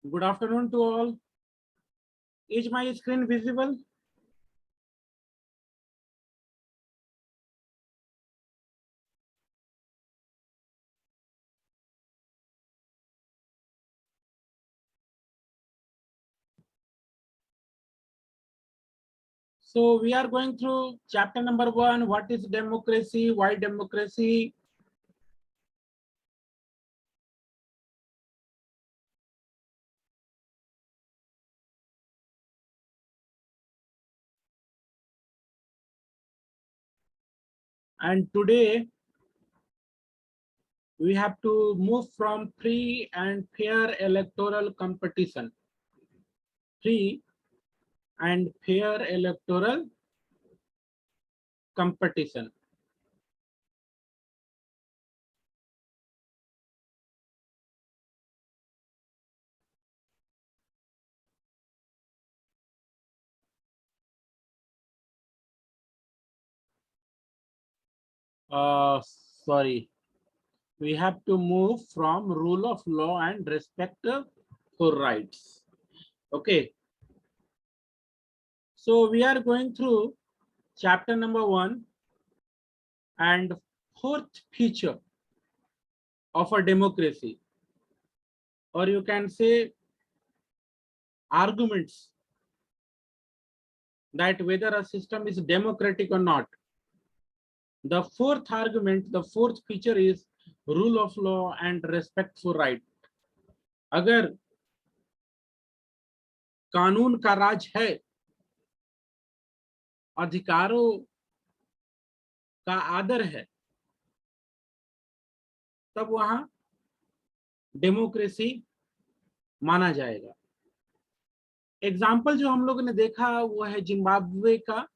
Good afternoon to all. Is my screen visible? So we are going through chapter number 1. What is democracy? Why democracy? And today we have to move from free and fair electoral competition. Free and fair electoral competition. Sorry. We have to move from rule of law and respect for rights. Okay. So we are going through chapter number 1 and fourth feature of a democracy, or you can say arguments that whether a system is democratic or not. The fourth argument, the fourth feature is rule of law and respect for right. अगर कानून का राज है, अधिकारों का आदर है, तब वहां डेमोक्रेसी माना जाएगा। एग्जाम्पल जो हम लोगों ने देखा वो है जिम्बाब्वे का।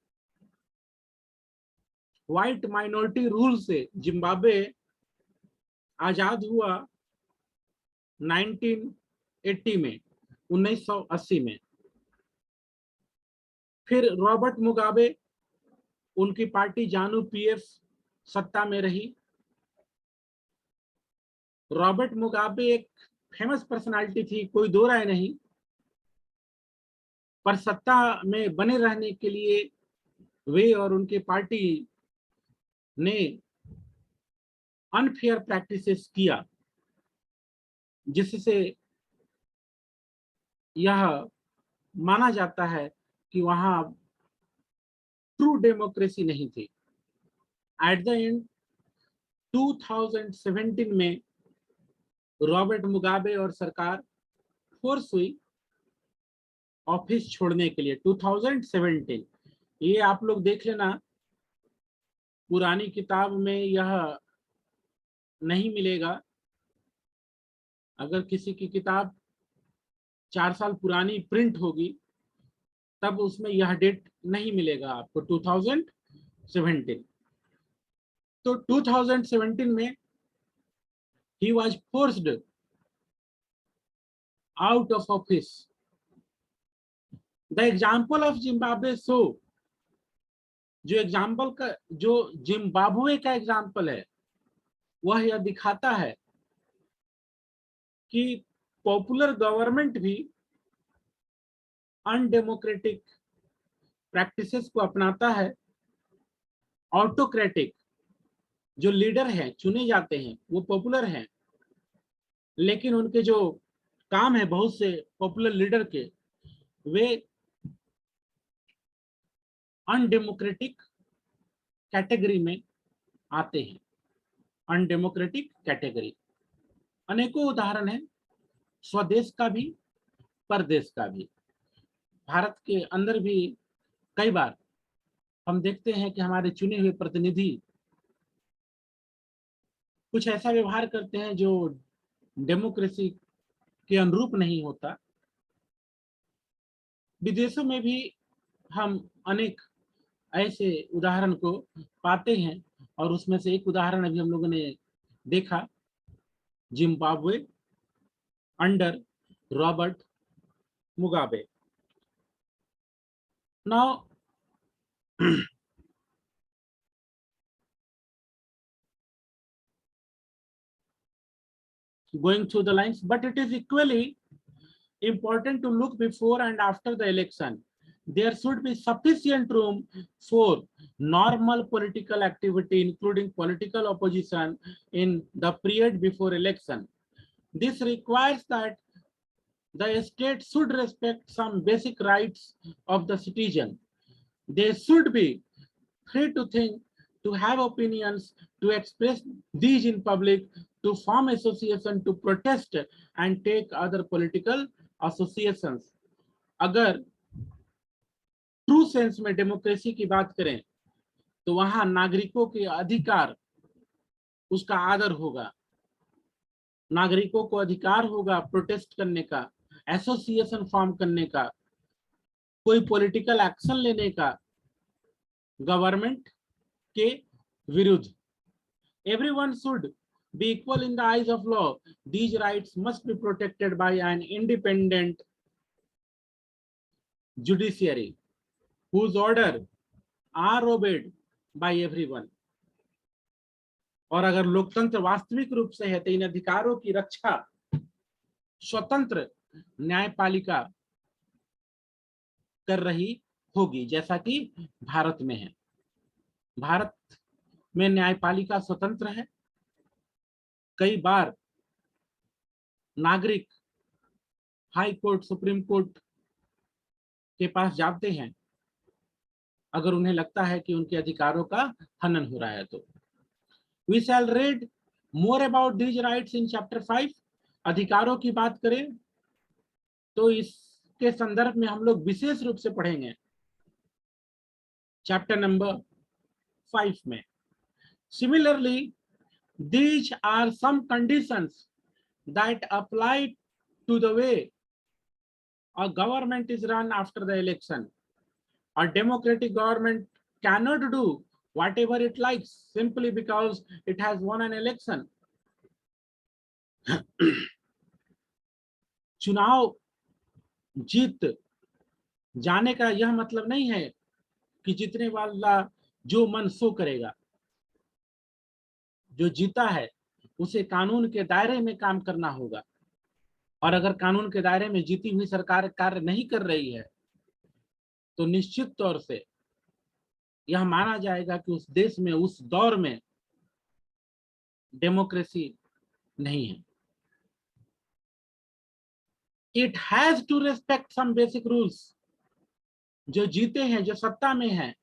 व्हाइट माइनॉरिटी रूल से जिम्बाब्वे आजाद हुआ 1980 में, 1980 में। फिर रॉबर्ट मुगाबे, उनकी पार्टी जानू पीएफ सत्ता में रही। रॉबर्ट मुगाबे एक फेमस पर्सनालिटी थी, कोई दो राय नहीं, पर सत्ता में बने रहने के लिए वे और उनकी पार्टी ने अनफेयर प्रैक्टिसेस किया, जिससे यह माना जाता है कि वहां ट्रू डेमोक्रेसी नहीं थी। एट द एंड 2017 में रॉबर्ट मुगाबे और सरकार फोर्स हुई ऑफिस छोड़ने के लिए। 2017, ये आप लोग देख लेना, पुरानी किताब में यह नहीं मिलेगा। अगर किसी की किताब 4 साल पुरानी प्रिंट होगी तब उसमें यह डेट नहीं मिलेगा आपको, 2017। तो 2017 में he was forced out of office. The example of Zimbabwe show, जो एग्जाम्पल का, जो जिम्बाब्वे का एग्जाम्पल है, वह यह दिखाता है कि पॉपुलर गवर्नमेंट भी अनडेमोक्रेटिक प्रैक्टिसेस को अपनाता है। ऑटोक्रेटिक जो लीडर हैं, चुने जाते हैं, वो पॉपुलर हैं, लेकिन उनके जो काम है बहुत से पॉपुलर लीडर के, वे अनडेमोक्रेटिक कैटेगरी में आते हैं। अनडेमोक्रेटिक कैटेगरी, अनेकों उदाहरण है, स्वदेश का भी, परदेश का भी। भारत के अंदर भी कई बार हम देखते हैं कि हमारे चुने हुए प्रतिनिधि कुछ ऐसा व्यवहार करते हैं जो डेमोक्रेसी के अनुरूप नहीं होता। विदेशों में भी हम अनेक ऐसे उदाहरण को पाते हैं, और उसमें से एक उदाहरण अभी हम लोगों ने देखा, Zimbabwe under Robert Mugabe. Now going through the lines, but it is equally important to look before and after the election. There should be sufficient room for normal political activity, including political opposition, in the period before election. This requires that the state should respect some basic rights of the citizen. They should be free to think, to have opinions, to express these in public, to form association, to protest and take other political associations. अगर true sense में democracy की बात करें तो वहां नागरिकों के अधिकार, उसका आदर होगा, नागरिकों को अधिकार होगा प्रोटेस्ट करने का, एसोसिएशन फॉर्म करने का, कोई पॉलिटिकल एक्शन लेने का गवर्नमेंट के विरुद्ध. Everyone should be equal in the eyes of law. These rights must be protected by an independent judiciary whose order are obeyed by everyone. और अगर लोकतंत्र वास्तविक रूप से है तो इन अधिकारों की रक्षा स्वतंत्र न्यायपालिका कर रही होगी, जैसा कि भारत में है. भारत में न्यायपालिका स्वतंत्र है. कई बार नागरिक हाई कोर्ट, सुप्रीम कोर्ट के पास जाते हैं अगर उन्हें लगता है कि उनके अधिकारों का हनन हो रहा है तो. We shall read more about these rights in chapter 5. अधिकारों की बात करें तो इसके संदर्भ में हम लोग विशेष रूप से पढ़ेंगे चैप्टर नंबर 5 में. Similarly, these are some conditions that apply to the way a government is run after the election. A democratic government cannot do whatever it likes simply because it has won an election. चुनाव जीत जाने का यह मतलब नहीं है कि जीतने वाला जो मन सो करेगा. जो जीता है उसे कानून के दायरे में काम करना होगा, और अगर कानून के दायरे में जीती हुई सरकार कार्य नहीं कर रही है तो निश्चित तौर से यह माना जाएगा कि उस देश में, उस दौर में डेमोक्रेसी नहीं है. It has to respect some basic rules. जो जीते हैं, जो सत्ता में हैं,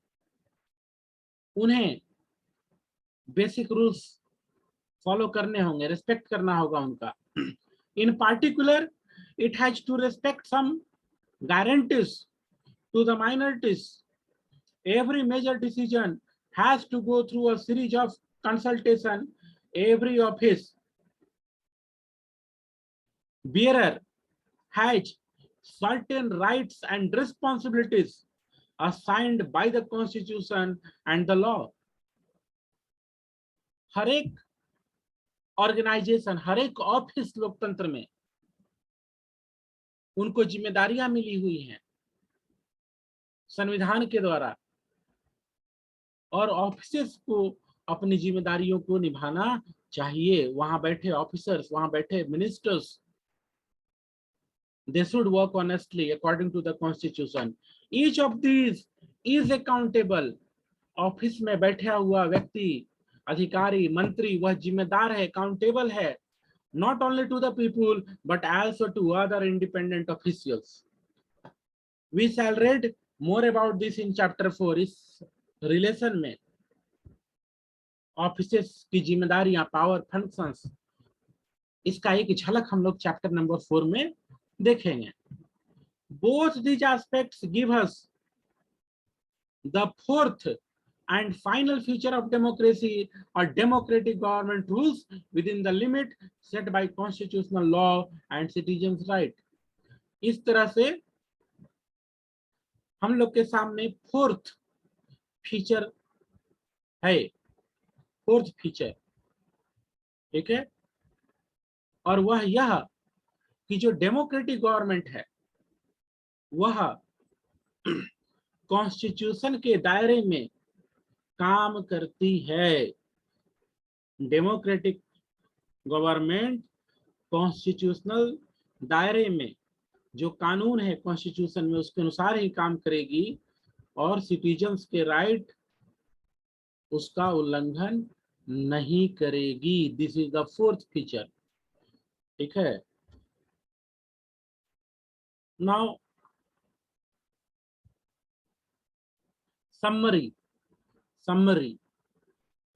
उन्हें बेसिक रूल्स फॉलो करने होंगे, रेस्पेक्ट करना होगा उनका. In particular it has to respect some guarantees to the minorities. Every major decision has to go through a series of consultation. Every office bearer has certain rights and responsibilities assigned by the Constitution and the law. हर एक organisation, हर एक office लोकतंत्र में उनको जिम्मेदारियां मिली हुई हैं संविधान के द्वारा, और ऑफिसर्स को अपनी जिम्मेदारियों को निभाना चाहिए. वहां बैठे ऑफिसर्स, वहां बैठे ministers, they should work honestly according to the constitution. Each of these is accountable. Office में बैठा हुआ व्यक्ति, अधिकारी, मंत्री, वह जिम्मेदार है, अकाउंटेबल है, not only to the people but also to other independent officials. We shall read more about this in chapter 4. इस रिलेशन में ऑफिसेस की जिम्मेदारियां, पावर, फंक्शंस, इसका एक झलक हम लोग चैप्टर नंबर 4 में देखेंगे. Both these aspects give us the fourth and final feature of democracy, or democratic government rules within the limit set by constitutional law and citizens' right. इस तरह से हम लोग के सामने फोर्थ फीचर है, फोर्थ फीचर, ठीक है. और वह यह कि जो डेमोक्रेटिक गवर्नमेंट है वह कॉन्स्टिट्यूशन के दायरे में काम करती है. डेमोक्रेटिक गवर्नमेंट कॉन्स्टिट्यूशनल दायरे में जो कानून है कॉन्स्टिट्यूशन में उसके अनुसार ही काम करेगी और सिटीजन्स के राइट उसका उल्लंघन नहीं करेगी। This is the fourth feature. ठीक है। Now summary. समरी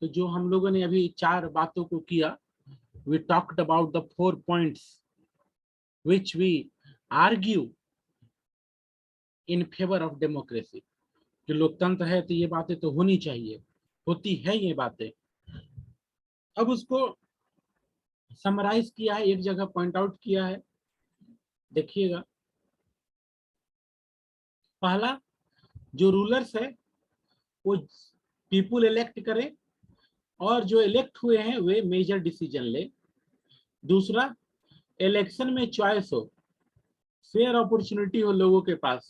तो जो हम लोगों ने अभी 4 बातों को किया, we talked about the 4 points which we argue in favor of democracy। जो लोकतंत्र है तो ये बातें तो होनी चाहिए, होती है ये बातें। अब उसको समराइज किया है, एक जगह पॉइंट आउट किया है, देखिएगा। पहला, जो रूलर्स है वो पीपुल इलेक्ट करें और जो इलेक्ट हुए हैं वे मेजर डिसीजन ले। दूसरा, इलेक्शन में चॉइस हो, फेयर अपॉर्चुनिटी हो लोगों के पास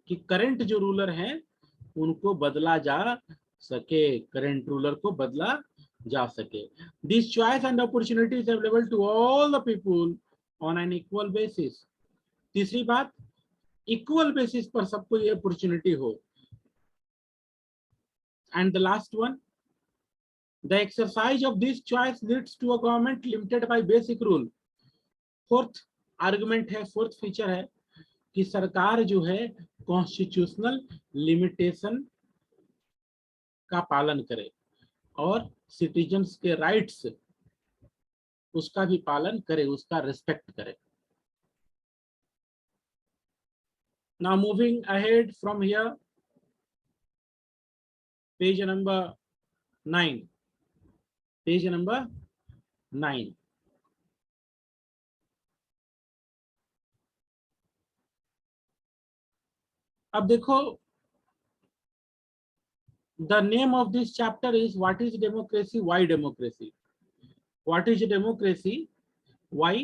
कि करंट जो रूलर हैं उनको बदला जा सके, करंट रूलर को बदला जा सके। This choice and opportunity is available to all the people on an equal basis. तीसरी बात, इक्वल बेसिस पर सबको ये अपॉर्चुनिटी हो। And the last one, the exercise of this choice leads to a government limited by basic rule. Fourth argument है, fourth feature है कि सरकार जो है कॉन्स्टिट्यूशनल लिमिटेशन का पालन करे और सिटीजन्स के राइट्स उसका भी पालन करे, उसका रिस्पेक्ट करे। Now moving ahead from here, page number 9, page number 9। अब देखो, the name of this chapter is what is democracy, why democracy। what is democracy, why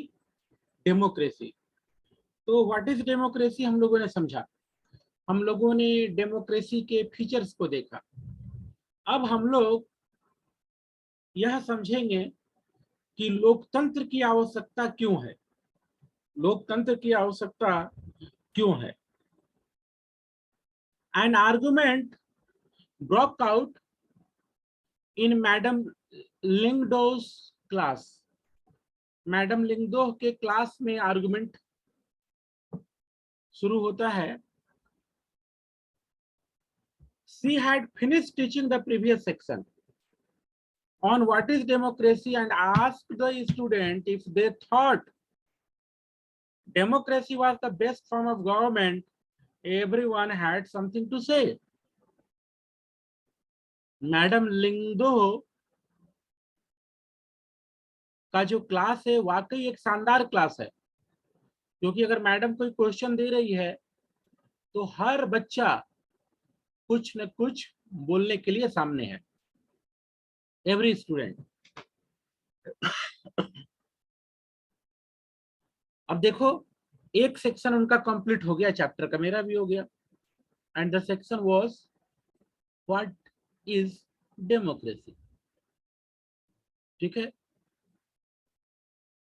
democracy। तो व्हाट इज डेमोक्रेसी हम लोगों ने समझा, हम लोगों ने डेमोक्रेसी के फीचर्स को देखा। अब हम लोग यह समझेंगे कि लोकतंत्र की आवश्यकता क्यों है, लोकतंत्र की आवश्यकता क्यों है। An argument broke out in madam Lyngdoh's class. Madam Lyngdoh के क्लास में आर्गुमेंट शुरू होता है। She had finished teaching the previous section on what is democracy and asked the student if they thought democracy was the best form of government. Everyone had something to say। Madam Lyngdoh का जो class है वाकई एक शानदार class है, क्योंकि अगर madam कोई क्वेश्चन दे रही है तो हर बच्चा कुछ न कुछ बोलने के लिए सामने है, एवरी स्टूडेंट। अब देखो, एक सेक्शन उनका कंप्लीट हो गया, चैप्टर का मेरा भी हो गया। And the section was what is democracy. ठीक है,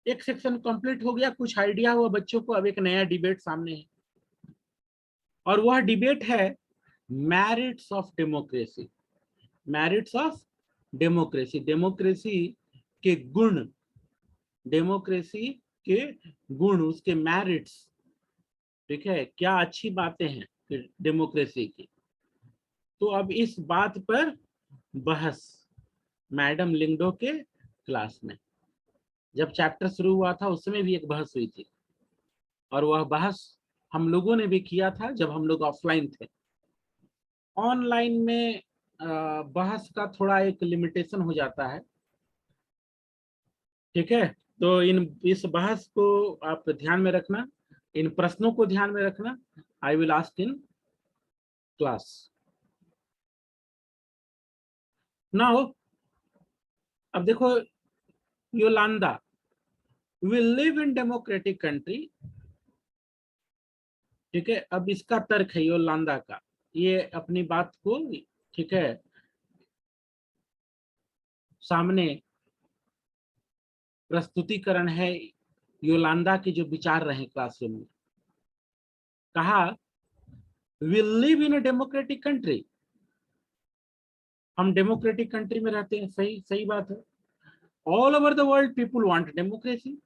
एक सेक्शन कंप्लीट हो गया, कुछ आइडिया हुआ बच्चों को। अब एक नया डिबेट सामने है और वह डिबेट है merits of democracy. Merits of democracy, democracy के गुण, डेमोक्रेसी के गुण, उसके मैरिट्स। ठीक है, क्या अच्छी बातें हैं डेमोक्रेसी की। तो अब इस बात पर बहस मैडम लिंगडो के क्लास में, जब चैप्टर शुरू हुआ था उस समय भी एक बहस हुई थी और वह बहस हम लोगों ने भी किया था जब हम लोग ऑफलाइन थे। ऑनलाइन में बहस का थोड़ा एक लिमिटेशन हो जाता है। ठीक है, तो इस बहस को आप ध्यान में रखना, इन प्रश्नों को ध्यान में रखना। I will ask in class. Now अब देखो, Yolanda, we live in democratic country. ठीक है, अब इसका तर्क है योलांदा का, ये अपनी बात को, ठीक है, सामने प्रस्तुतिकरण है योलांदा के जो विचार रहे क्लासरूम में। कहा we live in a democratic country, हम डेमोक्रेटिक कंट्री में रहते हैं, सही सही बात है। All over the world people want democracy,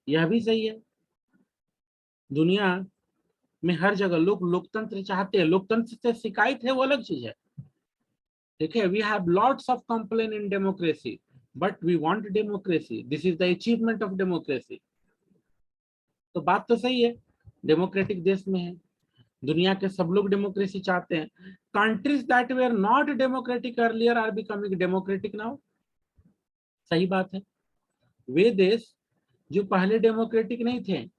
यह भी सही है। दुनिया में हर जगह लोग लोकतंत्र चाहते हैं, लोकतंत्र से शिकायत है वो अलग चीज है, ठीक है। We have lots of complain in democracy but we want democracy, this is the achievement of democracy. तो बात तो सही है, डेमोक्रेटिक देश में है, दुनिया के सब लोग डेमोक्रेसी चाहते हैं। Countries that were not democratic earlier are becoming democratic now, सही बात है। वे देश जो पहले डेमोक्रेटिक नहीं थे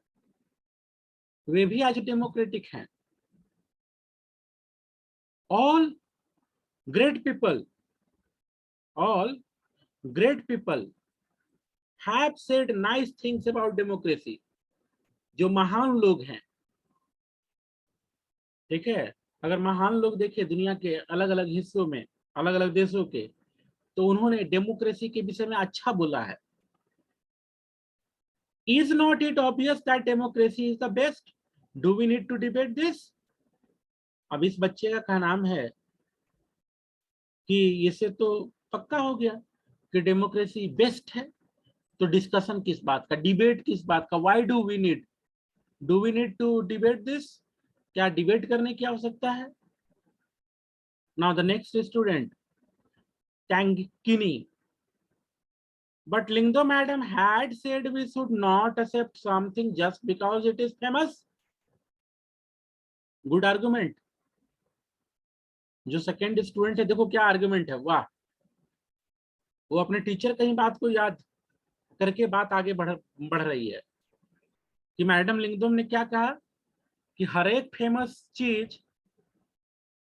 वे भी आज डेमोक्रेटिक हैं। All great people, all great people have said nice things about democracy, जो महान लोग हैं, ठीक है। अगर महान लोग देखे दुनिया के अलग अलग हिस्सों में, अलग अलग देशों के, तो उन्होंने डेमोक्रेसी के विषय में अच्छा बोला है। Is not it obvious that democracy is the best? Do we need to debate this? अब इस बच्चे का क्या नाम है कि इससे तो पक्का हो गया कि डेमोक्रेसी बेस्ट है, तो डिस्कशन किस बात का, डिबेट किस बात का? Why do we need to debate this? क्या डिबेट करने की आवश्यकता है? Now the next student, Tangkini. But Lingdo madam had said we should not accept something just because it is famous. Good argument. जो second student है, देखो क्या argument है, वाह। वो अपने टीचर कहीं बात को याद करके बात आगे बढ़ रही है कि मैडम लिंगदोम ने क्या कहा कि हर एक फेमस चीज,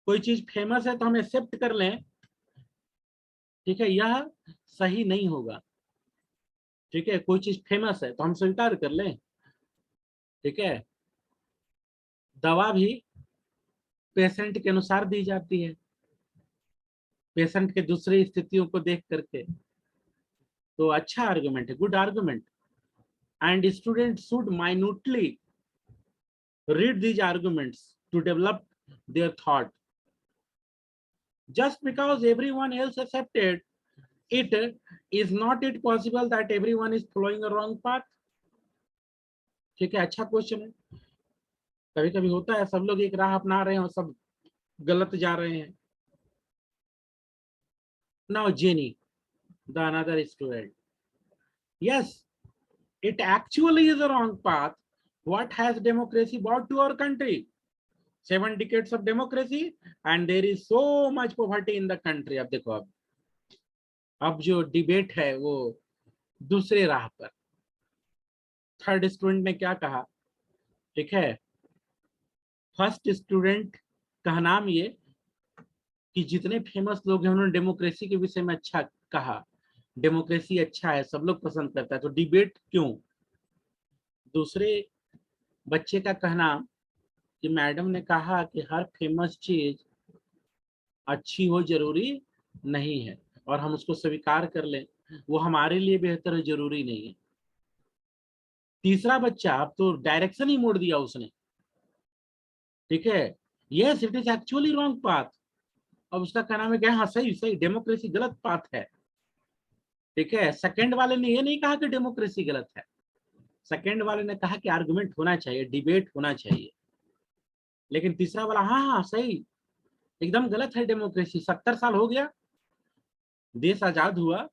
कोई चीज फेमस है तो हम एक्सेप्ट कर लें, ठीक है, यह सही नहीं होगा, ठीक है। कोई चीज फेमस है तो हम स्वीकार कर लें, ठीक है। दवा भी पेशेंट के अनुसार दी जाती है, पेशेंट के दूसरी स्थितियों को देख करके, तो अच्छा आर्गुमेंट है, good argument. And student should minutely read these arguments to develop their thought. Just because everyone else accepted it, is not it possible that everyone is following a wrong path? ठीक है, अच्छा question है। कभी कभी होता है सब लोग एक राह अपना रहे हैं और सब गलत जा रहे हैं। Now Jenny, the another student, yes, it actually is a wrong path. What has democracy brought to our country? 7 decades of democracy and there is so much poverty in the country. अब देखो, अब जो debate है वो दूसरे राह पर। Third student ने क्या कहा, ठीक है। फर्स्ट स्टूडेंट का नाम ये कि जितने फेमस लोग हैं उन्होंने डेमोक्रेसी के विषय में अच्छा कहा, डेमोक्रेसी अच्छा है, सब लोग पसंद करता है, तो डिबेट क्यों। दूसरे बच्चे का कहना कि मैडम ने कहा कि हर फेमस चीज अच्छी हो जरूरी नहीं है और हम उसको स्वीकार कर लें, वो हमारे लिए बेहतर है, जरूरी नहीं है। तीसरा बच्चा अब तो डायरेक्शन ही मोड़ दिया उसने, ठीक है। Yes it is actually wrong path. अब उसका कहना है कि हाँ सही सही, डेमोक्रेसी गलत पाथ है, ठीक है। सेकंड वाले ने ये नहीं कहा कि डेमोक्रेसी गलत है, सेकंड वाले ने कहा कि आर्गुमेंट होना चाहिए, डिबेट होना चाहिए। लेकिन तीसरा वाला हाँ हाँ सही, एकदम गलत है डेमोक्रेसी। 70 साल हो गया, देश आजाद हुआ,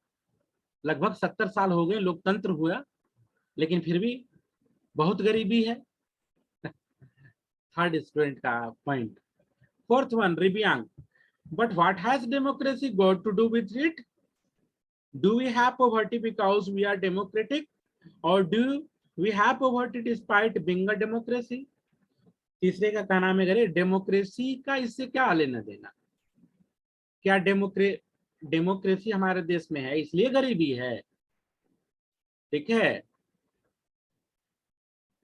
लगभग 70 साल हो गए, लोकतंत्र हुआ, लेकिन फिर भी बहुत गरीबी है। थर्ड स्टूडेंट का point. Fourth one Ribiang, but what has democracy got to do with it? Do we have poverty because we are democratic or do we have poverty despite being a democracy? तीसरे का कहना है democracy का इससे क्या लेना देना, क्या डेमोक्रेसी हमारे देश में है इसलिए गरीबी है, ठीक है,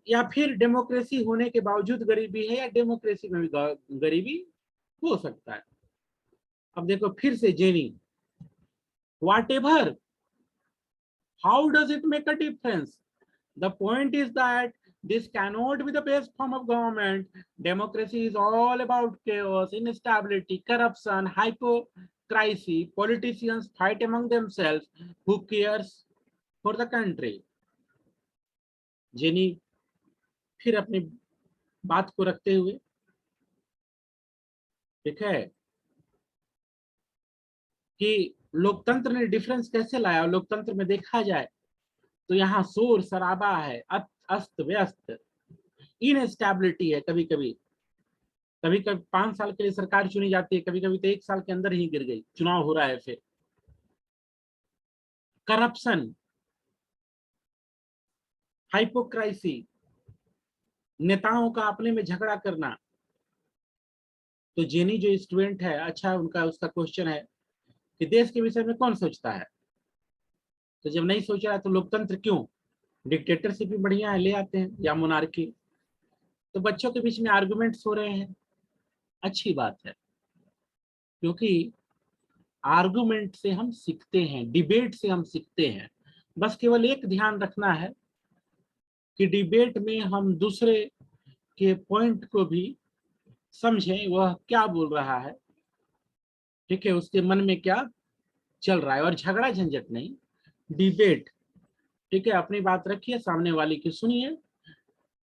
या फिर डेमोक्रेसी होने के बावजूद गरीबी है, या डेमोक्रेसी में भी गरीबी हो सकता है। अब देखो फिर से jenny, whatever, how does it make a difference? The point is that This cannot be the best form of government. Democracy is all about chaos, instability, corruption, hypocrisy. Politicians fight among themselves. Who cares for the country? Jenny फिर अपनी बात को रखते हुए, ठीक है, कि लोकतंत्र ने डिफरेंस कैसे लाया। लोकतंत्र में देखा जाए तो यहाँ शोर शराबा है, अस्त व्यस्त, इनस्टेबिलिटी है। कभी कभी 5 साल के लिए सरकार चुनी जाती है, कभी कभी तो 1 साल के अंदर ही गिर गई, चुनाव हो रहा है। फिर करप्शन, हाइपोक्राइसी, नेताओं का अपने में झगड़ा करना। तो जेनी जो स्टूडेंट है, अच्छा उनका उसका क्वेश्चन है कि देश के विषय में कौन सोचता है। तो जब नहीं सोच रहा है तो लोकतंत्र क्यों, डिक्टेटरशिप भी बढ़िया है, ले आते हैं, या मोनार्की। तो बच्चों के बीच में आर्गुमेंट्स हो रहे हैं, अच्छी बात है, क्योंकि आर्गुमेंट से हम सीखते हैं, डिबेट से हम सीखते हैं। बस केवल एक ध्यान रखना है कि डिबेट में हम दूसरे के पॉइंट को भी समझें, वह क्या बोल रहा है, ठीक है, उसके मन में क्या चल रहा है, और झगड़ा झंझट नहीं, डिबेट, ठीक है। अपनी बात रखिए, सामने वाले की सुनिए,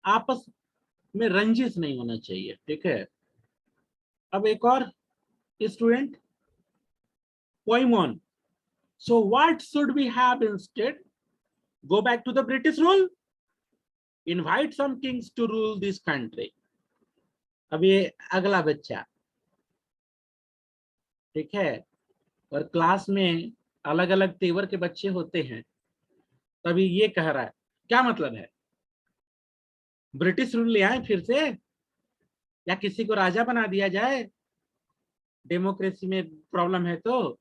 आपस में रंजिश नहीं होना चाहिए, ठीक है। अब एक और student, पोइमोन, so what should we have instead? Go back to the British rule? Invite some kings to rule this country? अब ये अगला बच्चा, ठीक है, और क्लास में अलग अलग तेवर के बच्चे होते हैं, तभी ये कह रहा है, क्या मतलब है, ब्रिटिश रूल ले आए फिर से, या किसी को राजा बना दिया जाए, डेमोक्रेसी में प्रॉब्लम है तो।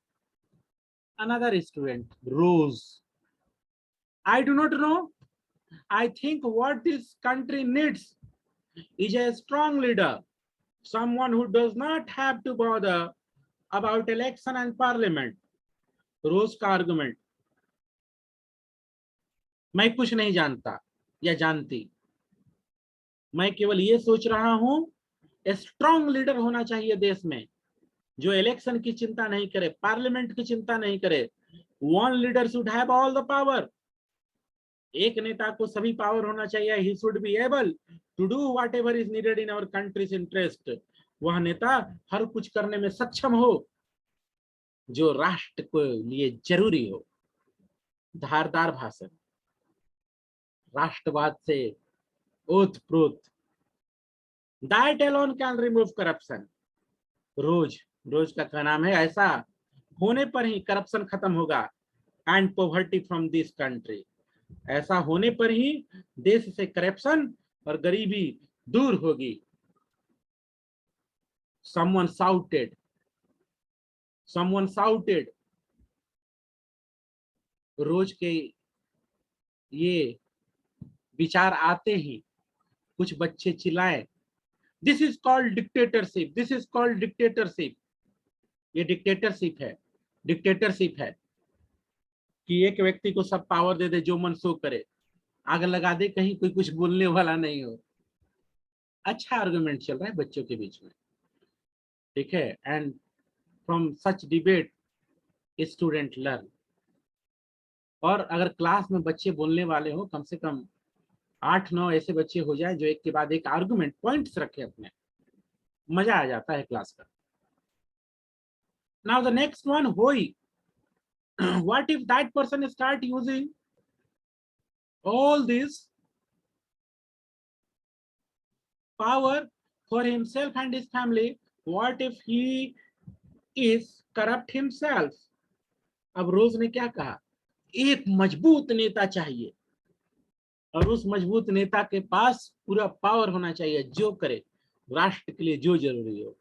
Another student, Rose, I do not know, I think what this country needs is a strong leader, someone who does not have to bother about election and parliament. रोज का आर्गुमेंट, मैं कुछ नहीं जानता या जानती, मैं केवल ये सोच रहा हूं, स्ट्रांग लीडर होना चाहिए देश में, जो इलेक्शन की चिंता नहीं करे, पार्लियामेंट की चिंता नहीं करे। One leader should have all the power, एक नेता को सभी पावर होना चाहिए। He should be able to do whatever is needed in our country's interest. वह नेता हर कुछ करने में सक्षम हो जो राष्ट्र को लिए जरूरी हो। धारदार भाषण, राष्ट्रवाद से ओत प्रोत, that alone can remove corruption. Rose Rose का नाम है, ऐसा होने पर ही करप्शन खत्म होगा, and poverty from this country, ऐसा होने पर ही देश से करप्शन और गरीबी दूर होगी। someone shouted, रोज के ये विचार आते ही कुछ बच्चे चिल्लाए, this is called dictatorship, this is called dictatorship. ये डिक्टेटरशिप है कि एक व्यक्ति को सब पावर दे दे, जो मन सो करे, आग लगा दे, कहीं कोई कुछ बोलने वाला नहीं हो। अच्छा आर्गुमेंट चल रहा है बच्चों के बीच में, ठीक है। And from such debate student learn. और अगर क्लास में बच्चे बोलने वाले हो, कम से कम 8-9 ऐसे बच्चे हो जाए जो एक के बाद एक आर्गुमेंट पॉइंट्स रखे अपने, मजा आ जाता है क्लास का। नाउ द नेक्स्ट वन, होई। what if that person start using all this power for himself and his family? What if he is corrupt himself? अब रोज ने क्या कहा, एक मजबूत नेता चाहिए, और उस मजबूत नेता के पास पूरा पावर होना चाहिए, जो करे राष्ट्र के लिए जो जरूरी हो।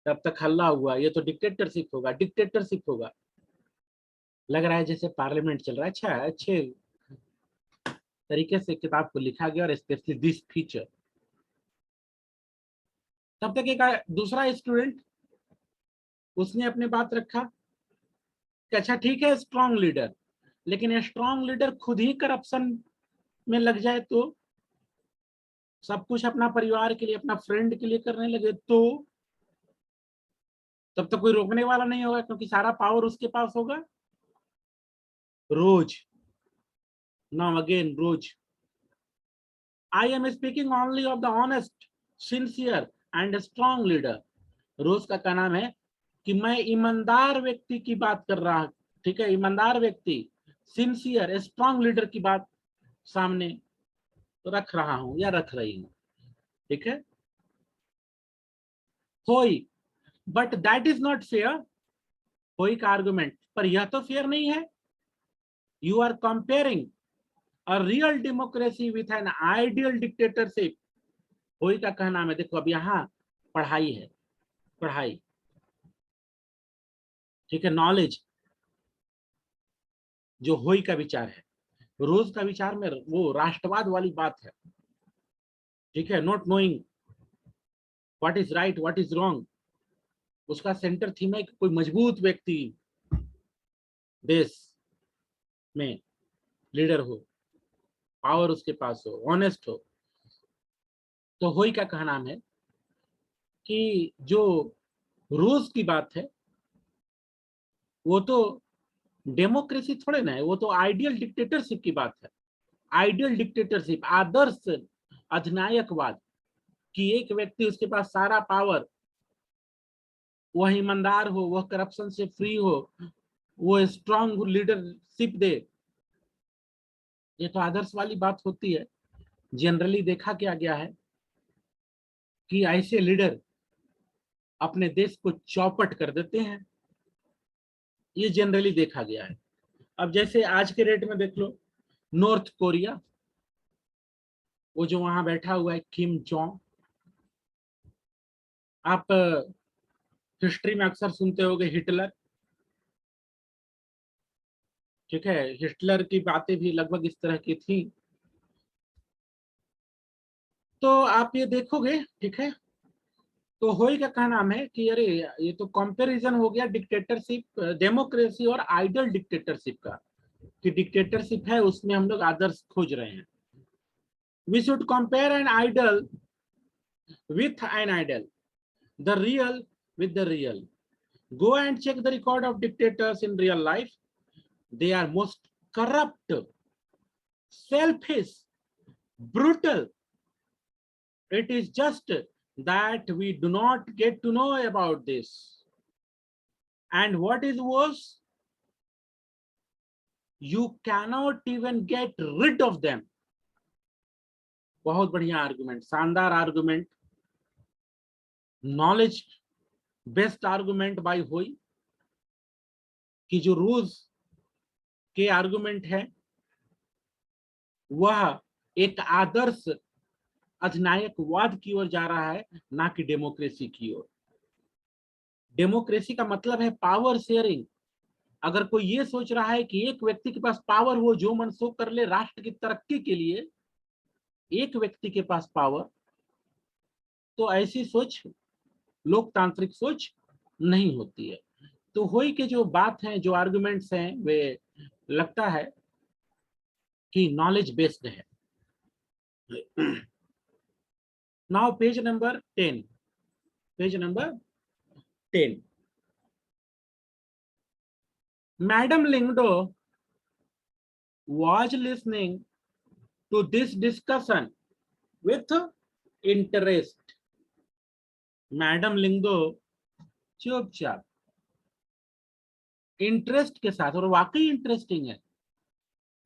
तब तक हल्ला हुआ, ये तो डिक्टेटरशिप होगा, डिक्टेटरशिप होगा। लग रहा है जैसे पार्लियामेंट चल रहा है। अच्छा, अच्छे तरीके से किताब को लिखा गया, और स्पेशली दिस फीचर। तब तक एक दूसरा स्टूडेंट, उसने अपने बात रखा कि अच्छा ठीक है स्ट्रांग लीडर, लेकिन स्ट्रांग लीडर खुद ही करप्शन में लग जाए तो सब कुछ अपना परिवार के लिए, अपना फ्रेंड के लिए करने लगे तो तब तो कोई रोकने वाला नहीं होगा, क्योंकि सारा पावर उसके पास होगा। Rose, now again Rose, I am speaking only of the honest, sincere and strong leader. रोज का क्या नाम है कि मैं ईमानदार व्यक्ति की बात कर रहा, ठीक है, ईमानदार व्यक्ति, सिंसियर स्ट्रांग लीडर की बात सामने रख रहा हूं या रख रही हूं, ठीक है। Hoi, but that is not fair. Hoi का आर्गुमेंट, पर यह तो फेयर नहीं है। You are comparing a real democracy with an ideal dictatorship. Hoi का कहना है, देखो अब यहाँ पढ़ाई है, पढ़ाई, ठीक है, नॉलेज, जो होई का विचार है। रोज का विचार में वो राष्ट्रवाद वाली बात है, ठीक है, not knowing what is right what is wrong. उसका सेंटर थीम है कि कोई मजबूत व्यक्ति देश में लीडर हो, पावर उसके पास हो, ऑनेस्ट हो। तो होई का कहना है कि जो रोज की बात है वो तो डेमोक्रेसी थोड़े ना है, वो तो आइडियल डिक्टेटरशिप की बात है। आइडियल डिक्टेटरशिप, आदर्श अधिनायकवाद, कि एक व्यक्ति उसके पास सारा पावर, वह ईमानदार हो, वह करप्शन से फ्री हो, वो स्ट्रांग लीडरशिप दे। ये तो आदर्श वाली बात होती है। जनरली देखा क्या गया है कि ऐसे लीडर अपने देश को चौपट कर देते हैं, ये जनरली देखा गया है। अब जैसे आज के डेट में देख लो, नॉर्थ कोरिया, वो जो वहां बैठा हुआ है किम जोंग, आप हिस्ट्री में अक्सर सुनते होंगे हिटलर, ठीक है, हिटलर की बातें भी लगभग इस तरह की थी। तो आप ये देखोगे, ठीक है, तो होई का क्या नाम है कि अरे ये तो कंपैरिजन हो गया डिक्टेटरशिप, डेमोक्रेसी और आइडल डिक्टेटरशिप का, कि डिक्टेटरशिप है उसमें हम लोग आदर्श खोज रहे हैं। We should compare an ideal with an ideal, the real with the real. Go and check the record of dictators in real life. They are most corrupt, selfish, brutal. It is just that we do not get to know about this. And what is worse, you cannot even get rid of them. बहुत बढ़िया argument, शानदार argument, knowledge based argument by Hoi, कि जो रूस के argument है वह एक आदर्श अधिनायकवाद की ओर जा रहा है, ना कि डेमोक्रेसी की ओर। डेमोक्रेसी का मतलब है पावर शेयरिंग। अगर कोई ये सोच रहा है कि एक व्यक्ति के पास पावर हो, जो मन सो कर ले राष्ट्र की तरक्की के लिए, एक व्यक्ति के पास पावर, तो ऐसी सोच लोकतांत्रिक सोच नहीं होती है। तो होई के जो बात है, जो आर्गुमेंट्स हैं, वे लगता है कि नॉलेज बेस्ड है। Now page number 10, page number 10। Madam Lingdo was listening to this discussion with interest. Madam Lyngdoh चुपचाप, इंटरेस्ट के साथ, और वाकई इंटरेस्टिंग है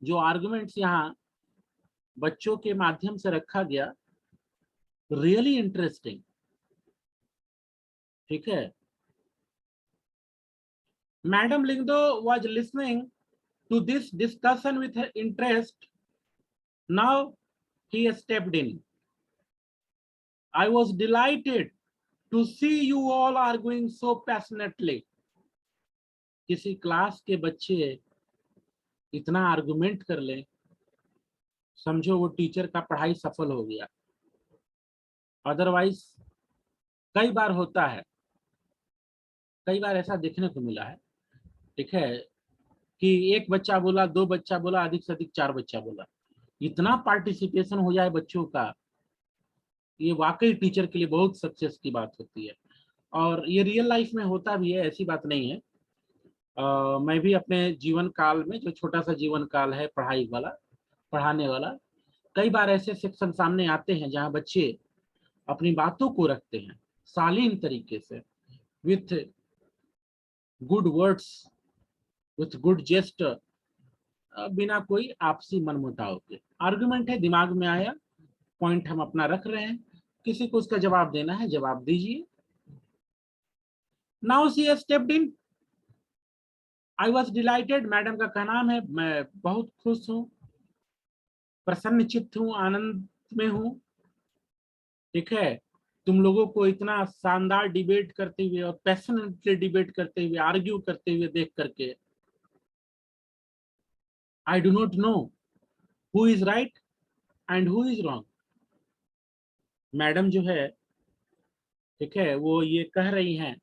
जो आर्गुमेंट्स यहाँ बच्चों के माध्यम से रखा गया, रियली इंटरेस्टिंग, ठीक है। Madam Lyngdoh was listening to this discussion with interest. Now he stepped in. I was delighted to see you all arguing so passionately. किसी क्लास के बच्चे इतना आर्गुमेंट कर ले, समझो वो टीचर का पढ़ाई सफल हो गया। अदरवाइज कई बार होता है, कई बार ऐसा देखने को मिला है, ठीक है, कि एक बच्चा बोला, दो बच्चा बोला, अधिक से अधिक चार बच्चा बोला, इतना पार्टिसिपेशन हो जाए बच्चों का ये वाकई टीचर के लिए बहुत सक्सेस की बात होती है, और ये रियल लाइफ में होता भी है, ऐसी बात नहीं है। मैं भी अपने जीवन काल में, जो छोटा सा जीवन काल है पढ़ाई वाला, पढ़ाने वाला, कई बार ऐसे सेक्शन सामने आते हैं जहां बच्चे अपनी बातों को रखते हैं शालीन तरीके से, with good words, with good gesture, बिना कोई आपसी मनमुटाव के। आर्गुमेंट है, दिमाग में आया, पॉइंट हम अपना रख रहे हैं, किसी को उसका जवाब देना है, जवाब दीजिए। Now she has stepped in. I was dilated, madam का नाम है, मैं बहुत खुश हूँ, प्रसन्नचित्त हूँ, आनंद में हूँ। ठीक है, तुम लोगों को इतना शानदार डिबेट करते हुए और पैशनेटली डिबेट करते हुए, आर्ग्यू करते हुए देख करके, आई do not know who is right and who is wrong. Madam जो है, ठीक है, वो ये कह रही हैं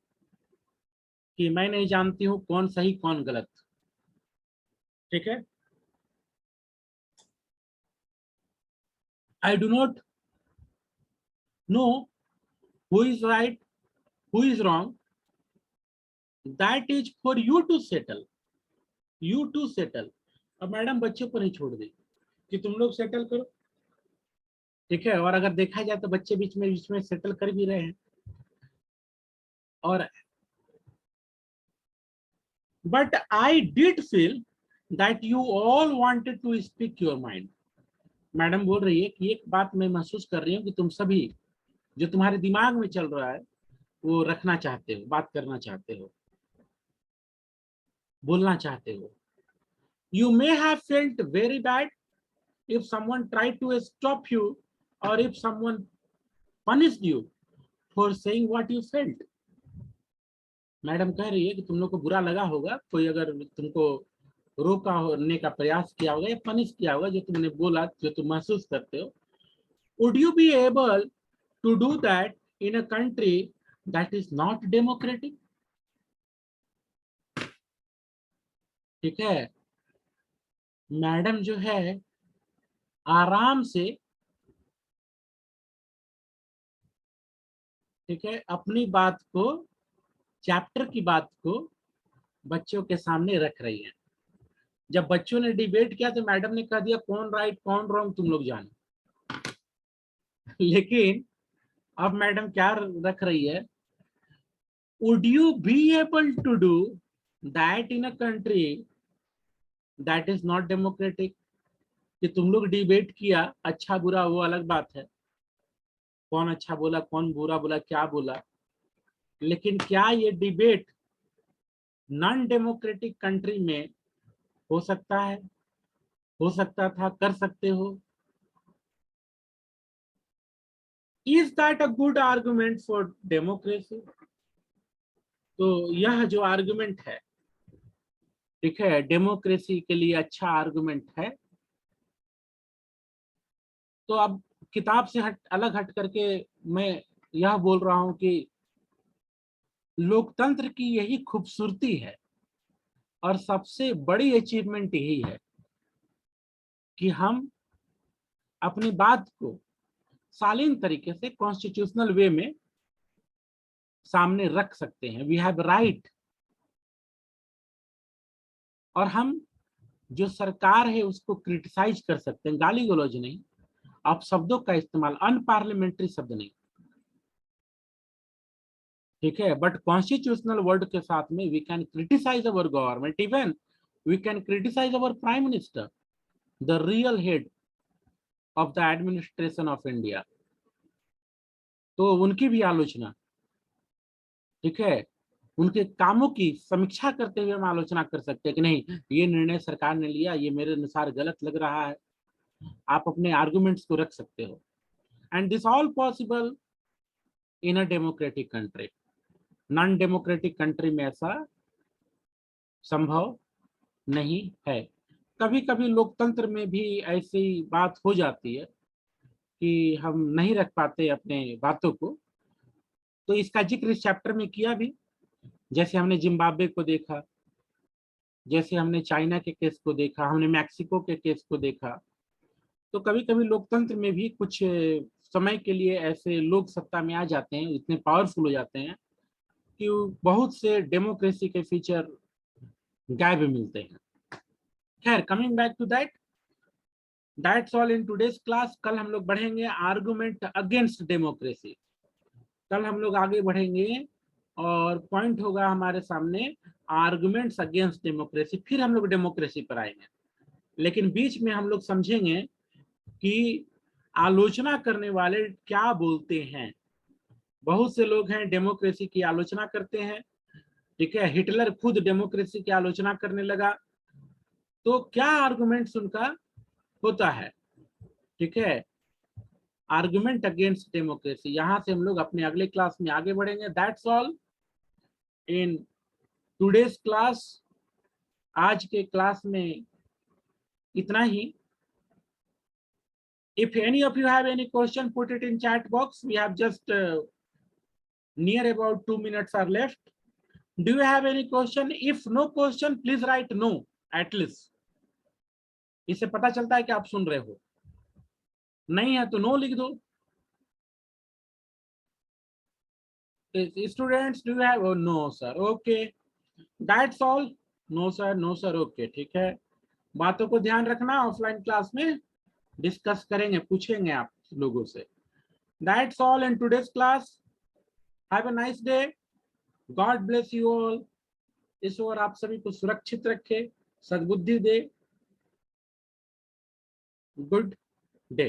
कि मैं नहीं जानती हूँ कौन सही कौन गलत। ठीक है, I do not know who is right, who is wrong, that is for you to settle, you to settle. अब मैडम बच्चों पर ही छोड़ दी कि तुम लोग सेटल करो। ठीक है, और अगर देखा जाए तो बच्चे बीच में सेटल कर भी रहे हैं। और but I did feel that you all wanted to speak your mind. Madam बोल रही है कि एक बात मैं महसूस कर रही हूँ कि तुम सभी, जो तुम्हारे दिमाग में चल रहा है, वो रखना चाहते हो, बात करना चाहते हो, बोलना चाहते हो। You may have felt very bad if someone tried to stop you, or if someone punished you for saying what you felt। Madam कह रही है कि तुम लोग को बुरा लगा होगा, कोई अगर तुमको रोका होने का प्रयास किया होगा या पनिश किया होगा, जो तुमने बोला, जो तुम महसूस करते हो। Would you be able to do that in a country that is not democratic. ठीक है, मैडम जो है आराम से, ठीक है, अपनी बात को, चैप्टर की बात को बच्चों के सामने रख रही है। जब बच्चों ने डिबेट किया तो मैडम ने कह दिया कौन राइट कौन रॉन्ग तुम लोग जानो। लेकिन अब मैडम क्या रख रही है, would you be able to do that in a country that is not democratic. कि तुम लोग डिबेट किया, अच्छा बुरा वो अलग बात है, कौन अच्छा बोला कौन बुरा बोला क्या बोला, लेकिन क्या ये डिबेट नॉन डेमोक्रेटिक कंट्री में हो सकता है, हो सकता था, कर सकते हो। Is that a good argument for democracy. तो यह जो आर्गुमेंट है, ठीक है, डेमोक्रेसी के लिए अच्छा आर्गुमेंट है। तो अब किताब से अलग हट करके मैं यह बोल रहा हूं कि लोकतंत्र की यही खूबसूरती है और सबसे बड़ी अचीवमेंट यही है कि हम अपनी बात को शालीन तरीके से कॉन्स्टिट्यूशनल वे में सामने रख सकते हैं। We have right. और हम जो सरकार है उसको क्रिटिसाइज कर सकते हैं, गाली गलौज नहीं, आप शब्दों का इस्तेमाल, अनपार्लियामेंट्री शब्द नहीं। ठीक है, बट कॉन्स्टिट्यूशनल वर्ड के साथ में we can criticise our government, even we can criticise our prime minister, the real head of the administration of India. तो उनकी भी आलोचना, ठीक है, उनके कामों की समीक्षा करते हुए हम आलोचना कर सकते हैं कि नहीं, ये निर्णय सरकार ने लिया, ये मेरे अनुसार गलत लग रहा है। आप अपने आर्गुमेंट्स को रख सकते हो। And this all possible in a democratic country. Non democratic country में ऐसा संभव नहीं है। कभी कभी लोकतंत्र में भी ऐसी बात हो जाती है कि हम नहीं रख पाते अपने बातों को। तो इसका जिक्र इस चैप्टर में किया भी, जैसे हमने जिम्बाब्वे को देखा, जैसे हमने चाइना के केस को देखा, हमने मैक्सिको के केस को देखा। तो कभी कभी लोकतंत्र में भी कुछ समय के लिए ऐसे लोग सत्ता में आ जाते हैं, इतने पावरफुल हो जाते हैं कि बहुत से डेमोक्रेसी के फीचर गायब मिलते हैं। खैर, coming back to that's all in today's class. कल हम लोग बढ़ेंगे आर्गुमेंट अगेंस्ट डेमोक्रेसी। कल हम लोग आगे बढ़ेंगे और पॉइंट होगा हमारे सामने आर्गुमेंट्स अगेंस्ट डेमोक्रेसी। फिर हम लोग डेमोक्रेसी पर आएंगे, लेकिन बीच में हम लोग समझेंगे कि आलोचना करने वाले क्या बोलते हैं। बहुत से लोग हैं डेमोक्रेसी की आलोचना करते हैं, ठीक है। हिटलर खुद डेमोक्रेसी की आलोचना करने लगा, तो क्या आर्गुमेंट्स उनका होता है, ठीक है। आर्गुमेंट अगेंस्ट डेमोक्रेसी, यहां से हम लोग अपने अगले क्लास में आगे बढ़ेंगे। That's all in today's class. आज के क्लास में इतना ही। If any of you have any question, put it in chat box. We have just near about 2 minutes are left. Do you have any question? If no question, please write no at least. इससे पता चलता है कि आप सुन रहे हो। नहीं है तो नो लिख दो। Students, do you have? Oh, no sir. Okay, that's all. No sir, no sir. Okay, ठीक है। बातों को ध्यान रखना, ऑफलाइन क्लास में डिस्कस करेंगे, पूछेंगे आप लोगों से। That's all in today's class. Have a nice day. God bless you all. ईश्वर आप सभी को सुरक्षित रखे, सद्बुद्धि दे। Good day.